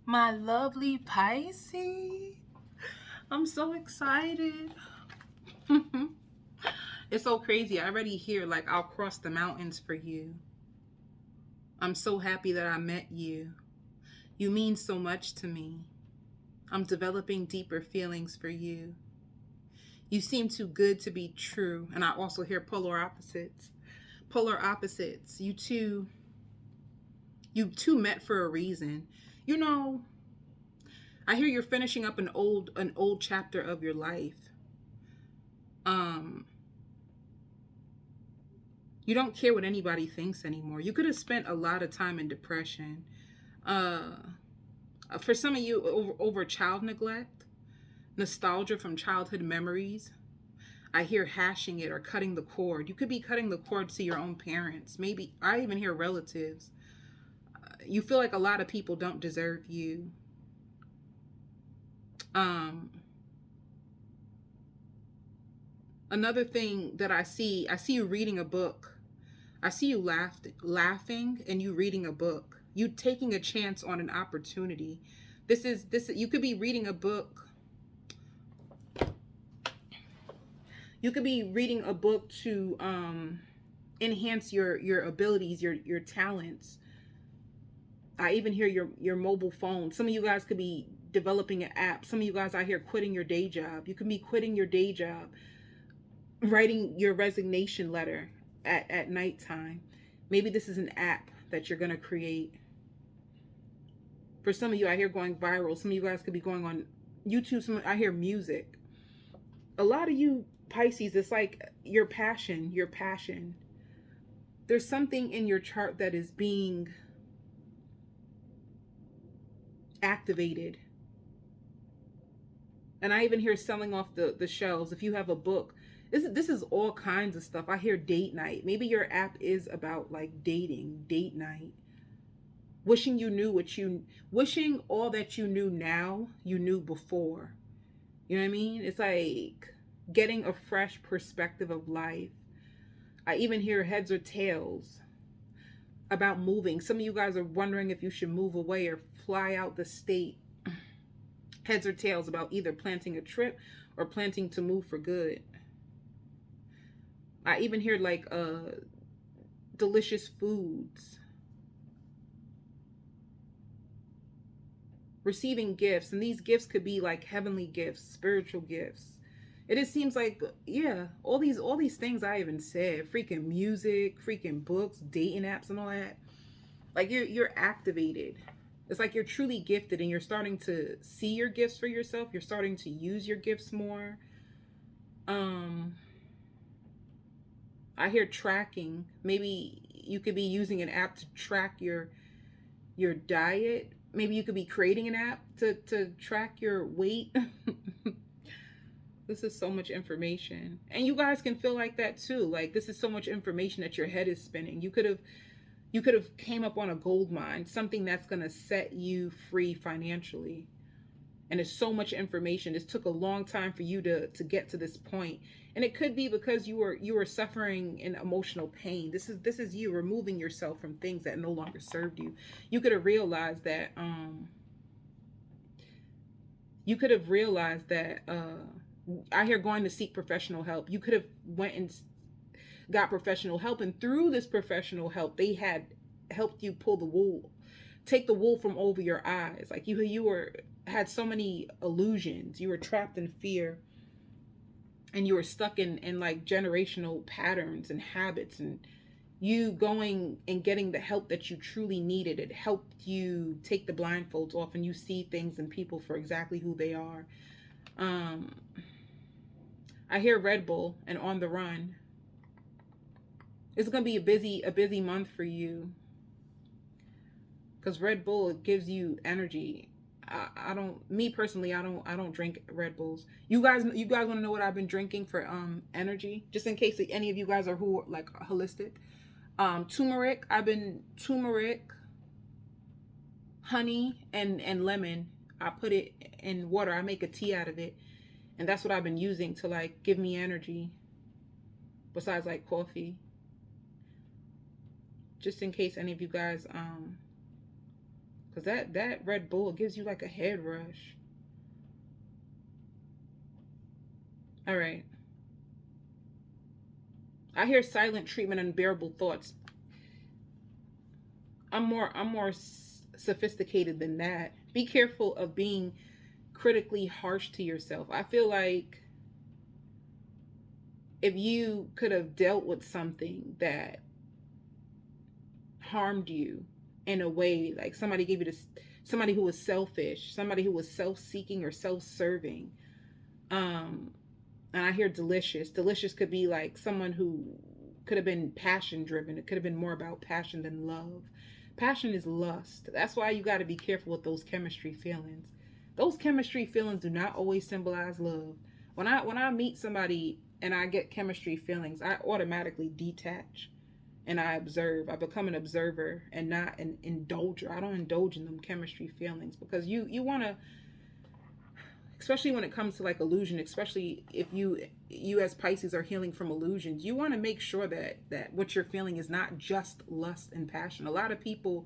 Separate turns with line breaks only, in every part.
My lovely Pisces. I'm so excited. It's so crazy. I already hear like I'll cross the mountains for you. I'm so happy that I met you. You mean so much to me. I'm developing deeper feelings for you. You seem too good to be true. And I also hear polar opposites. Polar opposites. You two met for a reason. You know, I hear you're finishing up an old chapter of your life. Um you don't care what anybody thinks anymore. You could have spent a lot of time in depression. Uh for some of you over child neglect, nostalgia from childhood memories. I hear hashing it or cutting the cord. You could be cutting the cord to your own parents. Maybe I even hear relatives. You feel like a lot of people don't deserve you. Um Another thing that I see you reading a book. I see you laughing and you reading a book. You taking a chance on an opportunity. This you could be reading a book. You could be reading a book to enhance your abilities, your talents. I even hear your mobile phone. Some of you guys could be developing an app. Some of you guys out here quitting your day job. You could be quitting your day job, writing your resignation letter at nighttime. Maybe this is an app that you're gonna create. For some of you, I hear going viral. Some of you guys could be going on YouTube. I hear music. A lot of you Pisces, it's like your passion, your passion. There's something in your chart that is being activated. And I even hear selling off the shelves. If you have a book, this is all kinds of stuff. I hear date night. Maybe your app is about like dating, date night. Wishing all that you knew now, you knew before. You know what I mean? It's like getting a fresh perspective of life. I even hear heads or tails about moving. Some of you guys are wondering if you should move away or fly out the state. Heads or tails about either planning a trip or planning to move for good. I even hear like delicious foods. Receiving gifts, and these gifts could be like heavenly gifts, spiritual gifts. It just seems like, yeah, all these things I even said, freaking music, freaking books, dating apps and all that. Like you're activated. It's like you're truly gifted and you're starting to see your gifts for yourself. You're starting to use your gifts more. Um I hear tracking. Maybe you could be using an app to track your diet. Maybe you could be creating an app to track your weight. This is so much information. And you guys can feel like that too. Like this is so much information that your head is spinning. You could have came up on a gold mine, something that's going to set you free financially. And it's so much information. This took a long time for you to get to this point. And it could be because you were suffering in emotional pain. This is you removing yourself from things that no longer served you. You could have realized that you could have realized that I hear going to seek professional help. You could have went and got professional help, and through this professional help they had helped you pull the wool, take the wool from over your eyes. Like you were had so many illusions. You were trapped in fear, and you were stuck in like generational patterns and habits, and you going and getting the help that you truly needed. It helped you take the blindfolds off and you see things and people for exactly who they are. um I hear Red Bull and on the run. It's gonna be a busy month for you because Red Bull gives you energy. I don't, me personally, I don't drink Red Bulls. You guys want to know what I've been drinking for energy? Just in case any of you guys are who like holistic. Turmeric. I've been turmeric, honey, and lemon. I put it in water. I make a tea out of it, and that's what I've been using to like give me energy. Besides like coffee, just in case any of you guys Because that Red Bull gives you like a head rush. All right. I hear silent treatment, unbearable thoughts. I'm more sophisticated than that. Be careful of being critically harsh to yourself. I feel like if you could have dealt with something that harmed you in a way, like somebody gave you this, somebody who was selfish, somebody who was self-seeking or self-serving, um and I hear delicious. Delicious could be like someone who could have been passion driven. It could have been more about passion than love. Passion is lust. That's why you got to be careful with those chemistry feelings. Those chemistry feelings do not always symbolize love. When I meet somebody and I get chemistry feelings, I automatically detach and I observe. I become an observer and not an indulger. I don't indulge in them chemistry feelings because you want to, especially when it comes to like illusion, especially if you as Pisces are healing from illusions, you want to make sure that what you're feeling is not just lust and passion. A lot of people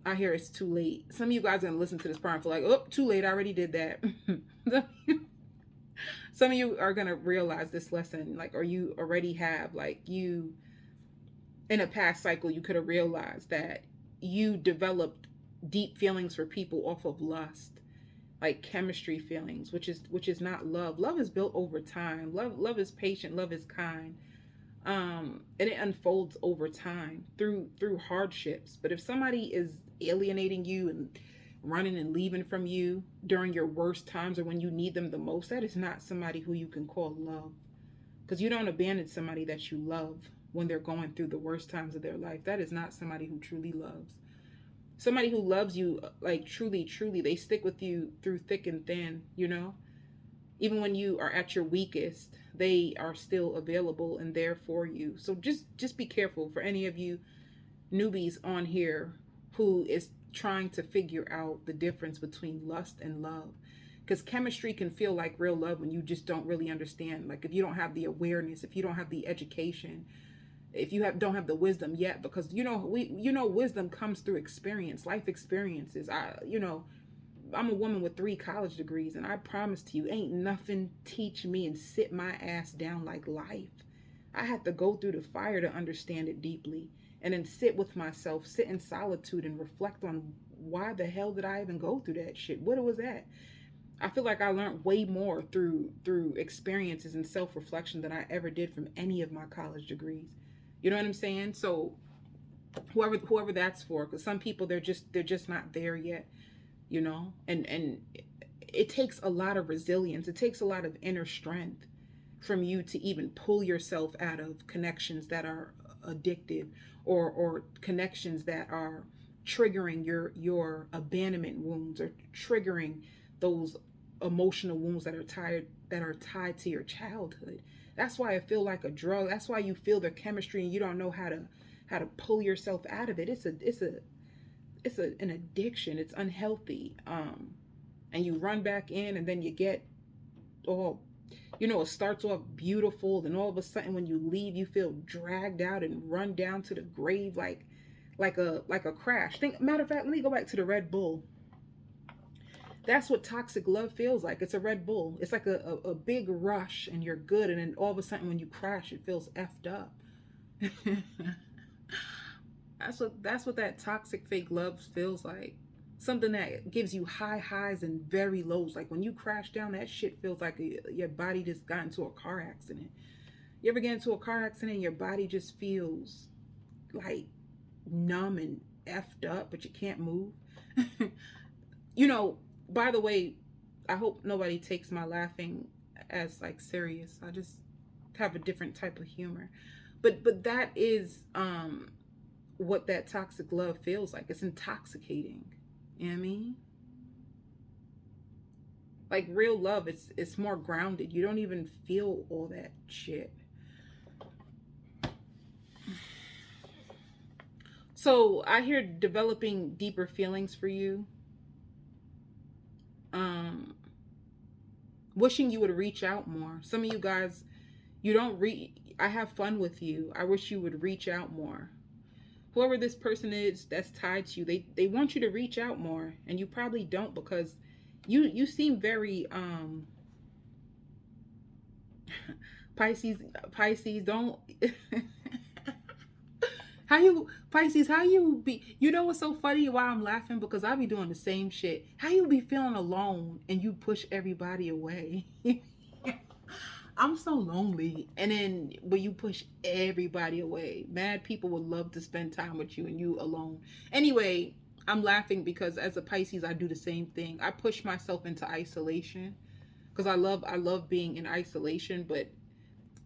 I hear it's too late. Some of you guys are gonna listen to this part and feel like, oh, too late, I already did that. Some of you are gonna realize this lesson, like, or you already have, like, you in a past cycle you could have realized that you developed deep feelings for people off of lust, like chemistry feelings, which is not love. Love is built over time. Love is patient. Love is kind, and it unfolds over time through hardships. But if somebody is alienating you and running and leaving from you during your worst times or when you need them the most, that is not somebody who you can call love, because you don't abandon somebody that you love when they're going through the worst times of their life. That is not somebody who truly loves. Somebody who loves you, like, truly, truly, they stick with you through thick and thin, you know? Even when you are at your weakest, they are still available and there for you. So just be careful for any of you newbies on here who is trying to figure out the difference between lust and love. Because chemistry can feel like real love when you just don't really understand. Like, if you don't have the awareness, if you don't have the education, if you don't have the wisdom yet, because wisdom comes through experience, life experiences. I'm a woman with 3 college degrees, and I promise to you, ain't nothing teach me and sit my ass down like life. I had to go through the fire to understand it deeply, and then sit with myself, sit in solitude, and reflect on why the hell did I even go through that shit? What was that? I feel like I learned way more through experiences and self-reflection than I ever did from any of my college degrees. You know what I'm saying? So whoever that's for, because some people they're just not there yet, you know. And it takes a lot of resilience. It takes a lot of inner strength from you to even pull yourself out of connections that are addictive, or connections that are triggering your abandonment wounds, or triggering those emotional wounds that are tied to your childhood. That's why I feel like a drug. That's why you feel the chemistry and you don't know how to pull yourself out of it. It's an addiction. It's unhealthy. And you run back in, and then you get all, it starts off beautiful, and all of a sudden when you leave, you feel dragged out and run down to the grave like a crash. Matter of fact, let me go back to the Red Bull. That's what toxic love feels like. It's a Red Bull. It's like a big rush and you're good, and then all of a sudden when you crash, it feels effed up. That's what that toxic fake love feels like. Something that gives you high highs and very lows. Like when you crash down, that shit feels like your body just got into a car accident. You ever get into a car accident and your body just feels like numb and effed up, but you can't move? By the way, I hope nobody takes my laughing as like serious. I just have a different type of humor. But that is what that toxic love feels like. It's intoxicating. You know what I mean? Like real love, it's more grounded. You don't even feel all that shit. So I hear developing deeper feelings for you. Wishing you would reach out more. Some of you guys, you don't I have fun with you. I wish you would reach out more. whoever this person is that's tied to you, they want you to reach out more, and you probably don't, because you seem very Pisces. Pisces don't how you Pisces, how you be, you know what's so funny why I'm laughing, because I be doing the same shit. How you be feeling alone and you push everybody away? I'm so lonely, and then but you push everybody away. Mad people would love to spend time with you and you alone. Anyway, I'm laughing because as a Pisces I do the same thing. I push myself into isolation because I love being in isolation, but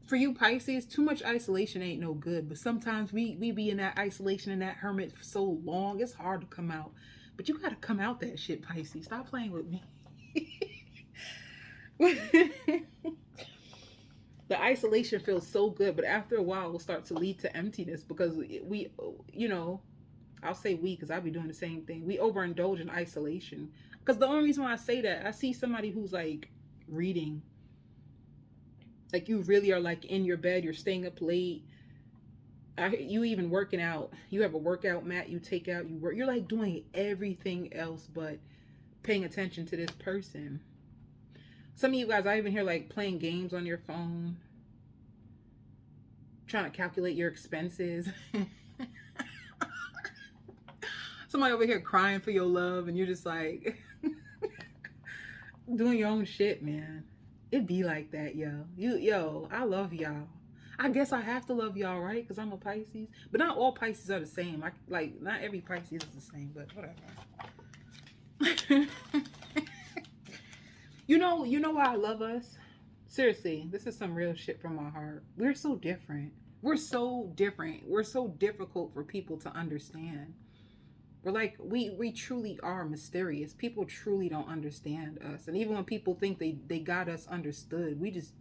for you Pisces, too much isolation ain't no good. But sometimes we be in that isolation and that hermit for so long, it's hard to come out. But you gotta come out that shit, Pisces. Stop playing with me. The isolation feels so good, but after a while, it will start to lead to emptiness because we, you know, I'll say we because I'll be doing the same thing. We overindulge in isolation. Because the only reason why I say that, I see somebody who's like reading, like you really are like in your bed, you're staying up late. You even working out. You have a workout mat you take out. You work. You're like doing everything else but paying attention to this person. Some of you guys, I even hear like playing games on your phone, trying to calculate your expenses. Somebody over here crying for your love, and you're just like doing your own shit, man. It be like that, yo. I love y'all. I guess I have to love y'all, right? Because I'm a Pisces. But not all Pisces are the same. Like not every Pisces is the same, but whatever. You know why I love us? Seriously, this is some real shit from my heart. We're so different. We're so different. We're so difficult for people to understand. We're like we truly are mysterious. People truly don't understand us. And even when people think they got us understood, we just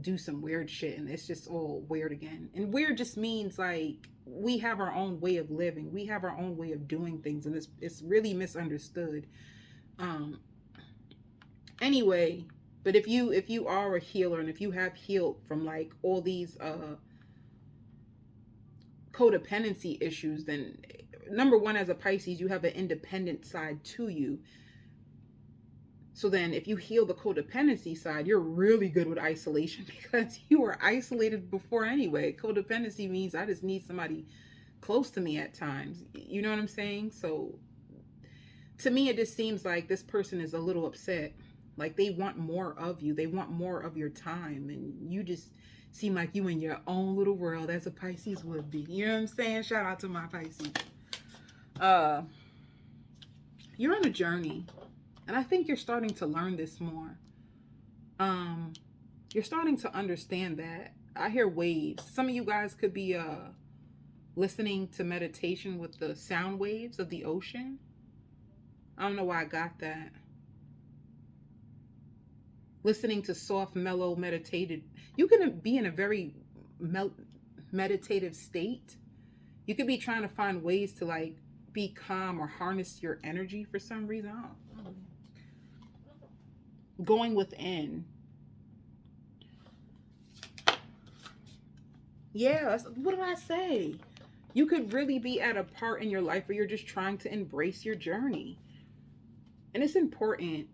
do some weird shit and it's just all weird again. And weird just means like we have our own way of living. We have our own way of doing things, and it's really misunderstood. Anyway, but if you are a healer and if you have healed from like all these codependency issues, then number one, as a Pisces, you have an independent side to you. So then if you heal the codependency side, you're really good with isolation because you were isolated before anyway. Codependency means I just need somebody close to me at times. You know what I'm saying? So to me, it just seems like this person is a little upset. Like they want more of you. They want more of your time. And you just seem like you in your own little world as a Pisces would be. You know what I'm saying? Shout out to my Pisces. You're on a journey. And I think you're starting to learn this more. You're starting to understand that. I hear waves. Some of you guys could be listening to meditation with the sound waves of the ocean. I don't know why I got that. Listening to soft, mellow, meditated. You can be in a very meditative state. You could be trying to find ways to like be calm or harness your energy for some reason. I don't know. Going within. Yeah, what did I say? You could really be at a part in your life where you're just trying to embrace your journey. And it's important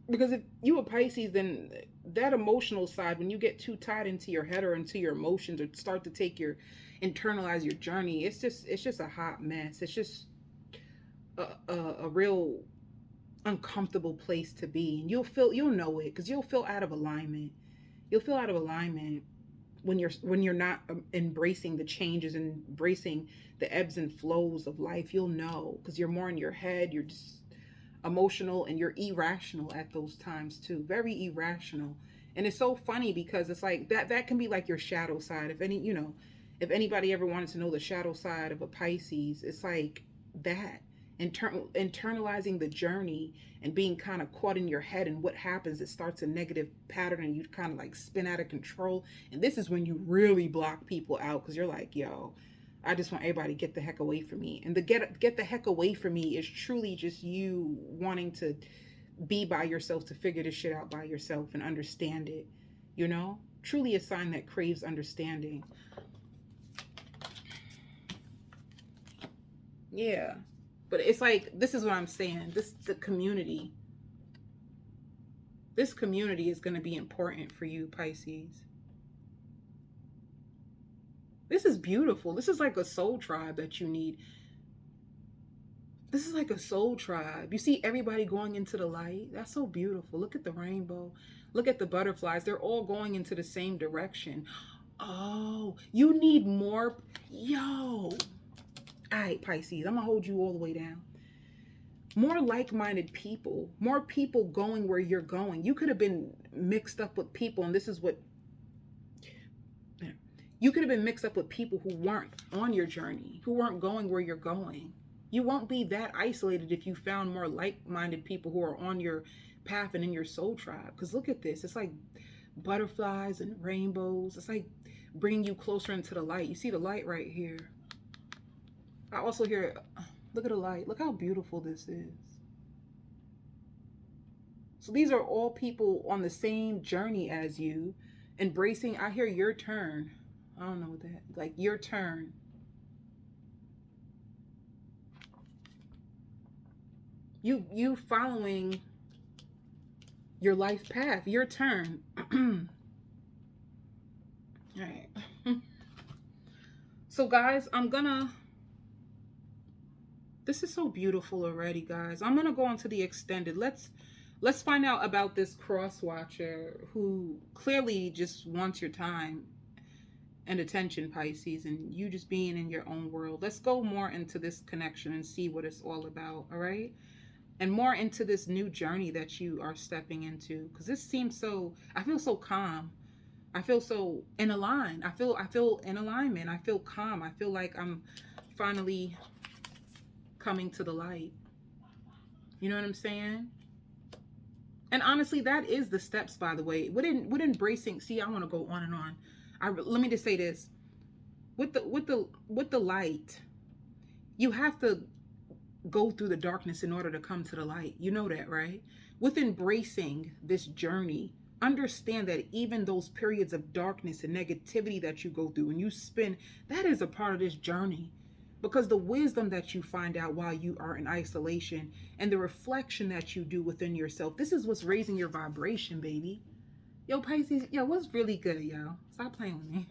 because if you a Pisces, then that emotional side, when you get too tied into your head or into your emotions or start to take your internalize your journey, it's just a hot mess. It's just a real uncomfortable place to be. And you'll know it because you'll feel out of alignment. You'll feel out of alignment when you're not embracing the changes and embracing the ebbs and flows of life. You'll know because you're more in your head. You're just emotional and you're irrational at those times too. Very irrational. And it's so funny because it's like that can be like your shadow side. If anybody ever wanted to know the shadow side of a Pisces, it's like that. Internalizing the journey and being kind of caught in your head, and what happens, it starts a negative pattern and you kind of like spin out of control. And this is when you really block people out because you're like, yo, I just want everybody to get the heck away from me. And the get the heck away from me is truly just you wanting to be by yourself, to figure this shit out by yourself and understand it. Truly a sign that craves understanding. Yeah. But it's like, this is what I'm saying. The community. This community is going to be important for you, Pisces. This is beautiful. This is like a soul tribe that you need. This is like a soul tribe. You see everybody going into the light. That's so beautiful. Look at the rainbow. Look at the butterflies. They're all going into the same direction. Oh, you need more. Yo. All right, Pisces, I'm going to hold you all the way down. More like-minded people. More people going where you're going. You could have been mixed up with people, and this is what... You could have been mixed up with people who weren't on your journey, who weren't going where you're going. You won't be that isolated if you found more like-minded people who are on your path and in your soul tribe. Because look at this. It's like butterflies and rainbows. It's like bringing you closer into the light. You see the light right here. I also hear, look at the light. Look how beautiful this is. So these are all people on the same journey as you, embracing. I hear your turn. I don't know what that, like your turn. You following your life path, your turn. All right. So guys, this is so beautiful already, guys. I'm gonna go on to the extended. Let's find out about this cross watcher who clearly just wants your time and attention, Pisces, and you just being in your own world. Let's go more into this connection and see what it's all about, all right? And more into this new journey that you are stepping into, because this seems so, I feel so calm. I feel so in alignment. I feel in alignment. I feel calm. I feel like I'm finally coming to the light. You know what I'm saying? And honestly, that is the steps, by the way. With embracing, see, I want to go on and on. Let me just say this. With the light, you have to go through the darkness in order to come to the light. You know that, right? With embracing this journey, understand that even those periods of darkness and negativity that you go through and you spend, that is a part of this journey. Because the wisdom that you find out while you are in isolation and the reflection that you do within yourself, this is what's raising your vibration, baby. Yo, Pisces, yo, what's really good, yo? Stop playing with me.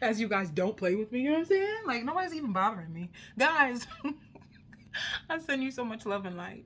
As you guys don't play with me, you know what I'm saying? Like, nobody's even bothering me. Guys, I send you so much love and light.